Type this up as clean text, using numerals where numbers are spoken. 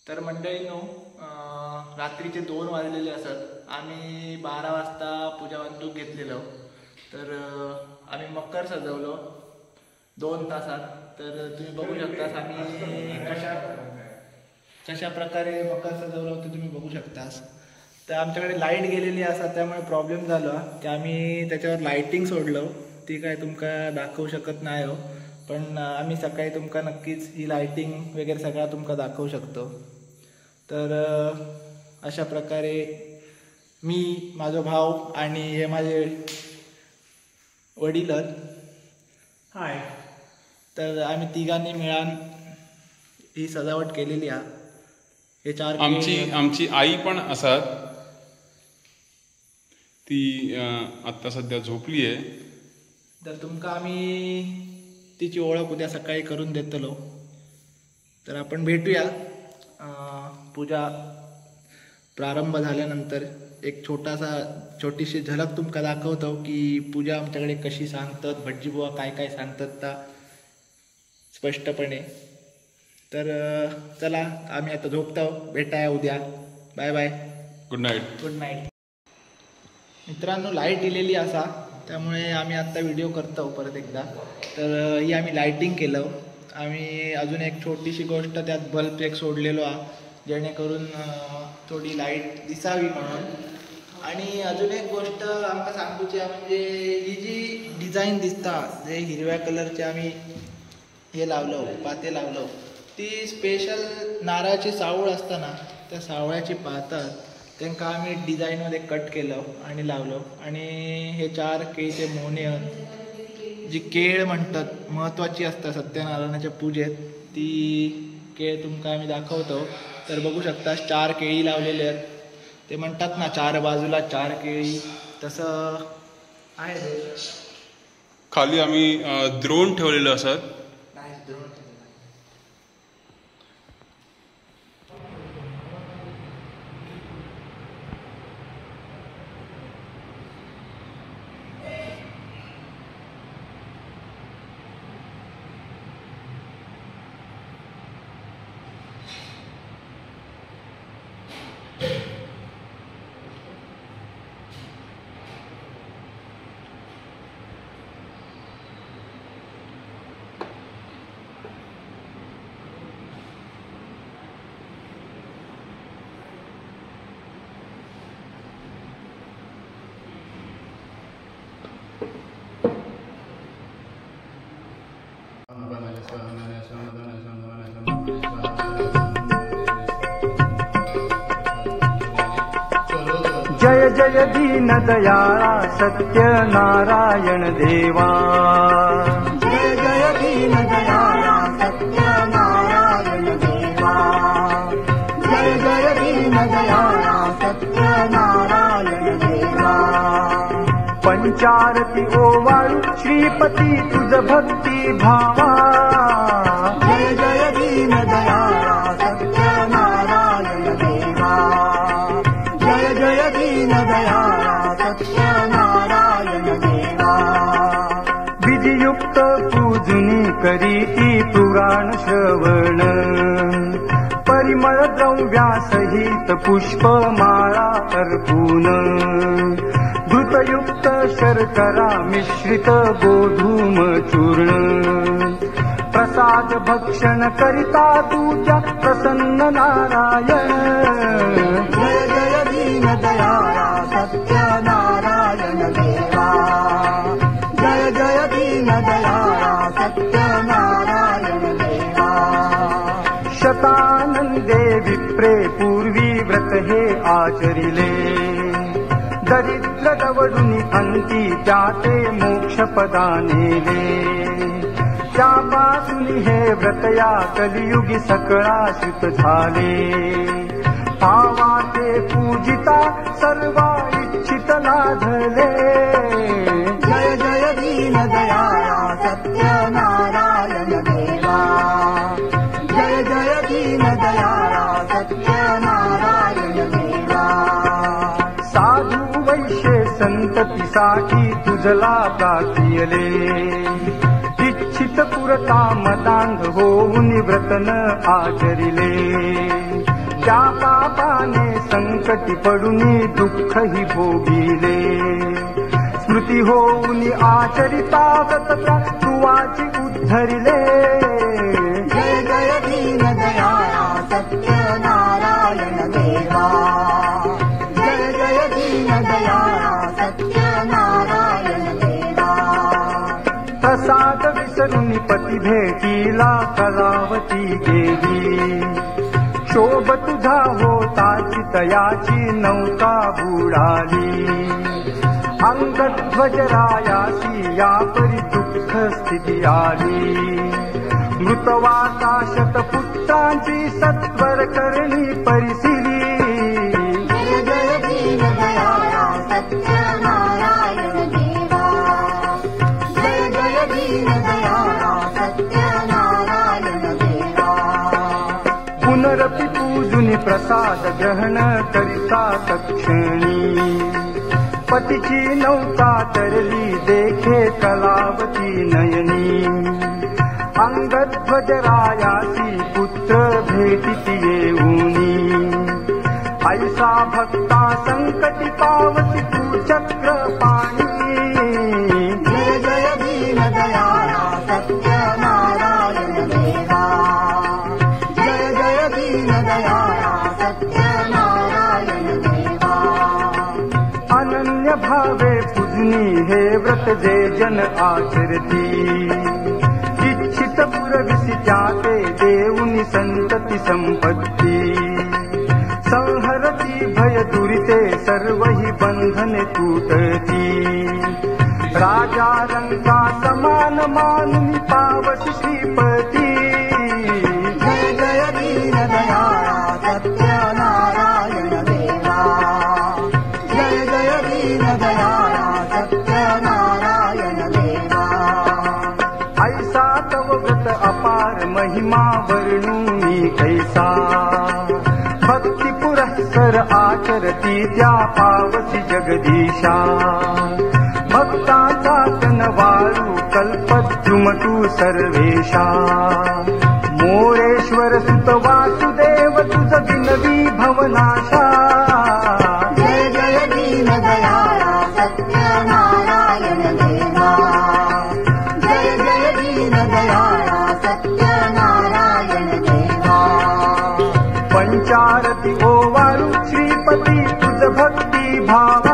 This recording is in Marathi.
तर मंडळींनो, रात्रीचे 2 वाजलेले असत. आम्ही 12 वाजता पूजा वंतूक घेतलेलो. तर आम्ही मकर सजवलो 2 तासात. तर तुम्ही बघू शकता आम्ही कशा प्रकारे मकर सजवलं होतं तुम्ही बघू शकतास. तर आमच्याकडे लाईट गेलेली असा, त्यामुळे प्रॉब्लेम झाला की आम्ही त्याच्यावर लाईटिंग सोडलो. ती काय तुमका दाखवू शकत नाही हो, पण आम्ही सकाळी तुमका नक्कीच ही लाईटिंग वगैरे सगळा तुमका दाखवू शकतो. तर अशा प्रकारे मी, माझा भाऊ आणि हे माझे वडील हाय. तर आम्ही तिघांनी मिळून ही सजावट केलेली आहे. हे 4 आमची आई पण असत, ती आता सध्या झोपली आहे. तर तुमका आम्ही तिची ओळख उद्या सकाळी करून देतलो. तर आपण भेटूया पूजा प्रारंभ झाल्यानंतर. एक छोटीशी झलक तुमका दाखवतो की पूजा आमच्याकडे कशी सांगतात, भटजी बुवा काय काय सांगतात ता स्पष्टपणे. तर चला आम्ही आता झोपतो. भेटाया उद्या. Bye bye. Good night. Good night. मित्रांनो, लाईट दिलेली असा, त्यामुळे आम्ही आत्ता व्हिडिओ करतो परत एकदा. तर ही आम्ही लाईटिंग केलं. आम्ही अजून एक छोटीशी गोष्ट त्यात बल्ब एक सोडलेलो आहे, जेणेकरून थोडी लाईट दिसावी म्हणून. आणि अजून एक गोष्ट आमका सांगूची आहे, म्हणजे ही जी डिझाईन दिसता, जे हिरव्या कलरचे आम्ही हे लावलं, पाते लावलं, ती स्पेशल नारळाची सावळ असताना त्या सावळ्याची पातात त्यांना आम्ही डिझाईनमध्ये कट केलं आणि लावलं. आणि हे 4 केळीचे मोने, जी केळ म्हणतात महत्त्वाची असतात सत्यनारायणाच्या पूजेत, ती केळ तुमका आम्ही दाखवतो. तर बघू शकता 4 केळी लावलेले आहेत. ते म्हणतात ना 4 बाजूला 4 केळी, तसं आहे. खाली आम्ही द्रोण ठेवलेलं असत. जय जय दीन दयाळा सत्यनारायण देवा. जय जय दीन दयाळा सत्यनारायण देवा. जय जय दीन दयाळा सत्यनारायण देवा. पंचारती ओवाळू श्रीपती तुझ भक्ती भावा. जय जय दीन दयाळा सत्यनारायण देवा. जय जय दीन दयाळा सत्यनारायण देवा. विधियुक्त पूजनी करीती पुराण श्रवण. परिमळ द्रव्यासहित पुष्पमाळा अर्पून. धृतयुक्त शर्करा मिश्रित गोधूम चूर्ण. प्रसाद भक्षण करिता तुझ्या प्रसन्न नारायण. जय जय दीन दयाळा सत्यनारायण देवा. जय जय दीन दयाळा सत्यनारायण देवा. शतानंदे विप्रे पूर्वी व्रत हे आचरिले. दरिद्र दवडुनी अंती त्याते मोक्ष पदानेले. त्यापासून हे व्रत या कलियुगी सकळाश्रित झाले. भावाचे पूजिता सर्वा इच्छित लाधले. जय जय दीन दयाळा सत्यनारायण देवा. जय जय दीन दयाळा सत्यनारायण देवा. साधू वैश्य संततीसाठी तुझला प्रार्थीयले. इच्छित पुरता मतांध होऊन व्रतन आचरिले. त्या पापाने संकटी पडूनी दुःखही भोगिले स्मृती होऊन आचरिता व्रत तुवाची उद्धरिले जय जय दीन दयाळा सत्यनारायण देवा जय जय दीन दयाळा सत्यनारायण देवा प्रसाद विसरून पती भेटीला कलावती गेली शोभ तुझा होताची तयाची नौका बुडाली अंगध्वजरायासी या परी दुःख स्थिती आली मृतवाकाशत पुत्रांची सत्वर करणी परिसिली जय जय दीन दयाळा सत्यनारायण देवा जय जय दीन दयाळा सत्यनारायण देवा पुनरपि पूजुनी प्रसाद ग्रहण करिता तक्षणी पतीची नौका तरली देखे कलावती नयनी अंगध्वजरायासी पुत्र भेटिति येऊनी ऐसा भक्ता संकटी पावसी तू चक्रपाणी जय जय दीन दयाळा सत्यनारायण देवा जय जय दीन दयाळा सत्यनारायण देवा अनन्य भावे पूजनी हे व्रत जे जन आचरती इच्छित पुरविसी त्याते देऊनी संतती संपत्ती संहरती भय दुरिते सर्वही बंधने तुटती राजा रंका समान मानुनी पावसी श्रीपती जय जय दीन दयाळा सत्यनारायण देवा जय जय दीन दयाळा सत्यनारायण देवा ऐसा तव व्रत अपार महिमा वर्णूनी कैसा भक्ती पुरस्सर आचरती त्या पावसी जगदीशा भक्ताचा तन वाळू कल्पद्रुमतु सर्वेशा मोरेश्वर सुत वासुदेव तुझ विनवी भवनाशा जय जय दीन दयाळा सत्यनारायण देवा जय जय दीन दयाळा सत्यनारायण देवा पंचारती ओवाळू श्रीपती तुझ भक्ती भावा